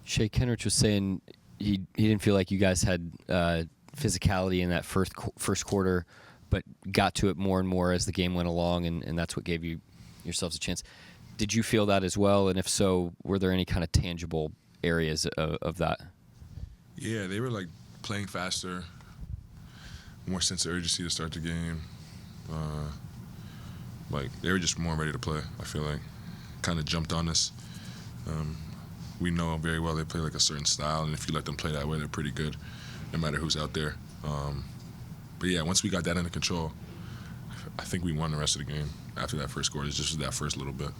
Shai Kenrich was saying he didn't feel like you guys had physicality in that first quarter, but got to it more and more as the game went along, and that's what gave yourselves a chance. Did you feel that as well? And if so, were there any kind of tangible areas of that? Yeah, they were like playing faster, more sense of urgency to start the game. Like they were just more ready to play. I feel like kind of jumped on us. We know very well they play like a certain style, and if you let them play that way, they're pretty good, no matter who's out there. But yeah, once we got that under control, I think we won the rest of the game. After that first quarter, it's just that first little bit.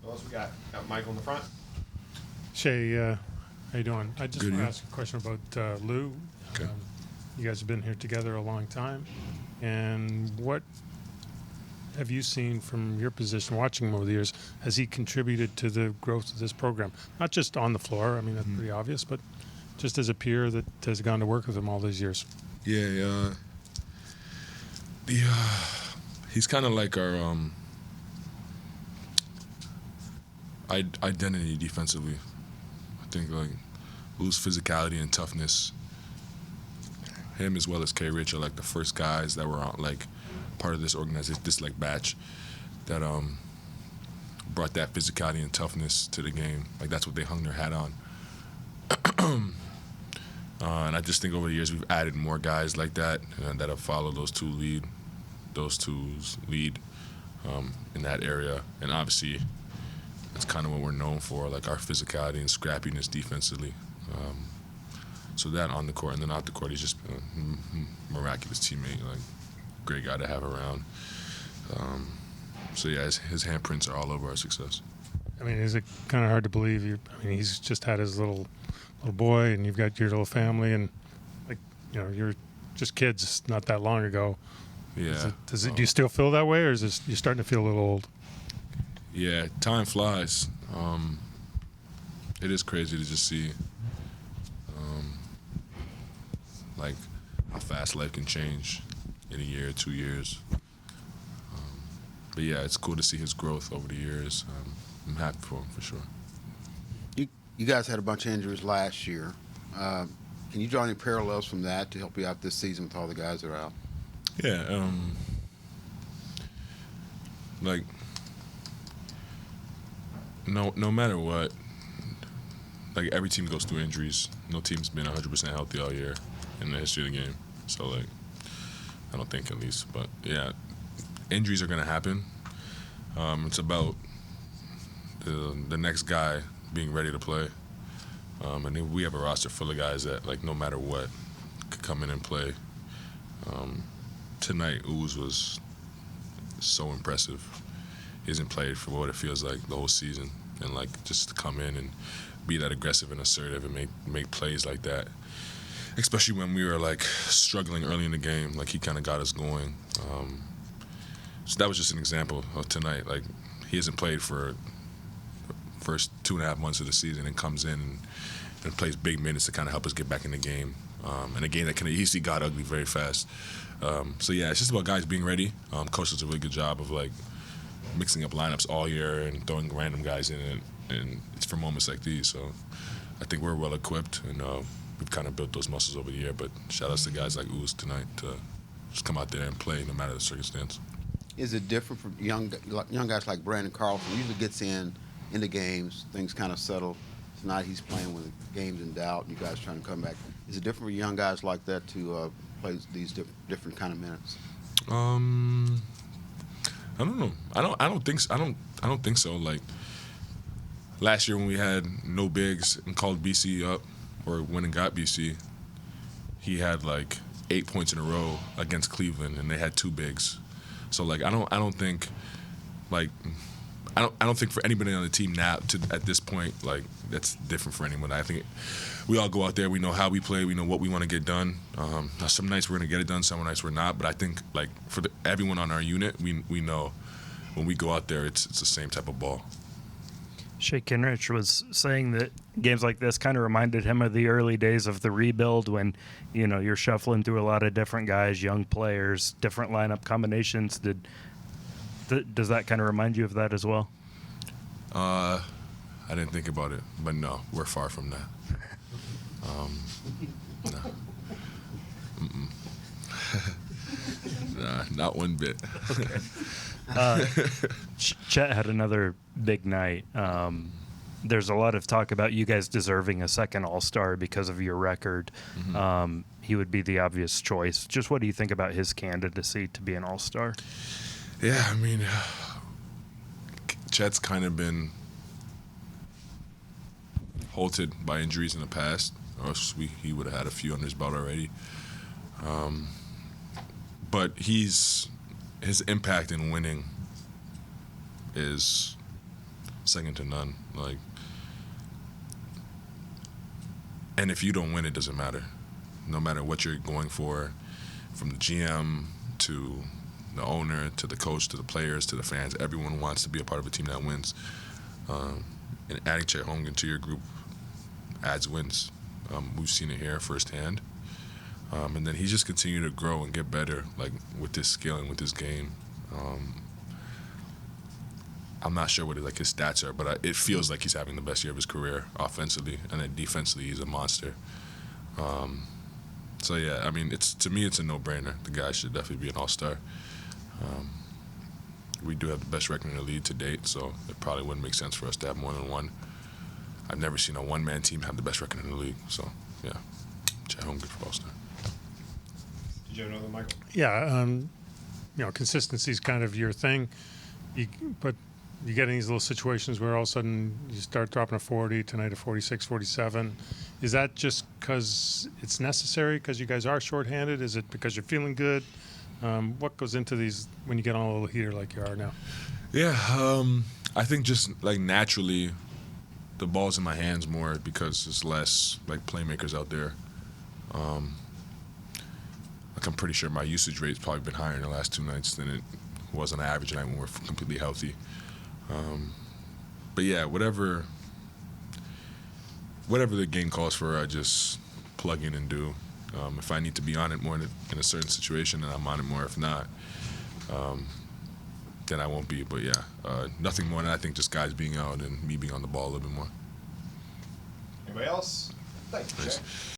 What else we got? Got Michael in the front. Shai, how you doing? I just Good, want to you? ask a question about Lou. Okay. You guys have been here together a long time, and what have you seen from your position watching him over the years? Has he contributed to the growth of this program? Not just on the floor, I mean, that's pretty obvious, but just as a peer that has gone to work with him all these years. Yeah, he's kind of like our identity defensively. I think like Lou's physicality and toughness. Him as well as K. Rich are like the first guys that were on, like part of this organization, this like batch that brought that physicality and toughness to the game. Like that's what they hung their hat on. And I just think over the years we've added more guys like that that have followed those two's lead in that area. And obviously that's kind of what we're known for, like our physicality and scrappiness defensively. So that on the court, and then off the court, he's just a miraculous teammate, like great guy to have around. So yeah, his handprints are all over our success. I mean, is it kind of hard to believe he's just had his little boy, and you've got your little family, and like you're just kids not that long ago. Yeah. Do you still feel that way, or is this you're starting to feel a little old? Yeah, time flies. It is crazy to just see like how fast life can change in a year, 2 years. But yeah, it's cool to see his growth over the years. I'm happy for him for sure. You guys had a bunch of injuries last year. Can you draw any parallels from that to help you out this season with all the guys that are out? Yeah, like no matter what, like every team goes through injuries. No team's been 100% healthy all year in the history of the game. So like, I don't think at least, but yeah, injuries are gonna happen. It's about the next guy being ready to play. And then we have a roster full of guys that, like, no matter what, could come in and play. Tonight, Ooze was so impressive. He hasn't played for what it feels like the whole season. And, like, just to come in and be that aggressive and assertive and make plays like that, especially when we were, like, struggling early in the game. Like, he kind of got us going. So that was just an example of tonight. Like, he hasn't played for first 2.5 months of the season and comes in and plays big minutes to kind of help us get back in the game. And a game that can easily got ugly very fast. So yeah, it's just about guys being ready. Coach does a really good job of like mixing up lineups all year and throwing random guys in it, and it's for moments like these. So I think we're well equipped, and we've kind of built those muscles over the year. But shout outs to guys like Ooze tonight to just come out there and play no matter the circumstance. Is it different from young guys like Brandon Carlson? Usually gets into games, things kind of settle. Tonight he's playing when the game's in doubt, and you guys trying to come back. Is it different for young guys like that to play these different kind of minutes? I don't know. I don't think so. I don't think so. Like last year when we had no bigs and called BC up, or went and got BC, he had like 8 points in a row against Cleveland, and they had 2 bigs. So like I don't think for anybody on the team now at this point, like that's different for anyone. I think we all go out there, we know how we play, we know what we want to get done. Some nights we're gonna get it done, some nights we're not. But I think like for everyone on our unit, we know when we go out there, it's the same type of ball. Shai Kenrich was saying that games like this kind of reminded him of the early days of the rebuild when, you're shuffling through a lot of different guys, young players, different lineup combinations. Does that kind of remind you of that as well? I I didn't think about it, but no, we're far from that. No. Nah, not one bit. Chet had another big night. There's a lot of talk about you guys deserving a second All-Star because of your record. He would be the obvious choice. Just what do you think about his candidacy to be an All-Star? Yeah, I mean, Chet's kind of been halted by injuries in the past, or else he would have had a few under his belt already. But his impact in winning is second to none. Like, and if you don't win, it doesn't matter. No matter what you're going for, from the GM to the owner to the coach to the players to the fans, everyone wants to be a part of a team that wins. And adding Shai Holmgren to your group adds wins. We've seen it here firsthand. And then he's just continued to grow and get better, like with this skill and with this game. I'm not sure what his stats are, but it feels like he's having the best year of his career offensively, and then defensively he's a monster. So yeah, I mean, to me it's a no-brainer. The guy should definitely be an All-Star. We do have the best record in the league to date, so it probably wouldn't make sense for us to have more than one. I've never seen a one-man team have the best record in the league, so yeah, Shai Holmgren for All-Star. Did you have another, Michael? Yeah, consistency is kind of your thing. But you get in these little situations where all of a sudden you start dropping a 40, tonight a 46, 47. Is that just because it's necessary because you guys are shorthanded? Is it because you're feeling good? What goes into these when you get on a little heater like you are now? Yeah, I think just naturally the ball's in my hands more because there's less playmakers out there. I'm pretty sure my usage rate's probably been higher in the last two nights than it was on an average night when we're completely healthy. But yeah, whatever the game calls for, I just plug in and do. If I need to be on it more in a certain situation, then I'm on it more. If not, then I won't be. But yeah, nothing more than I think just guys being out and me being on the ball a little bit more. Anybody else? Thanks, Shai.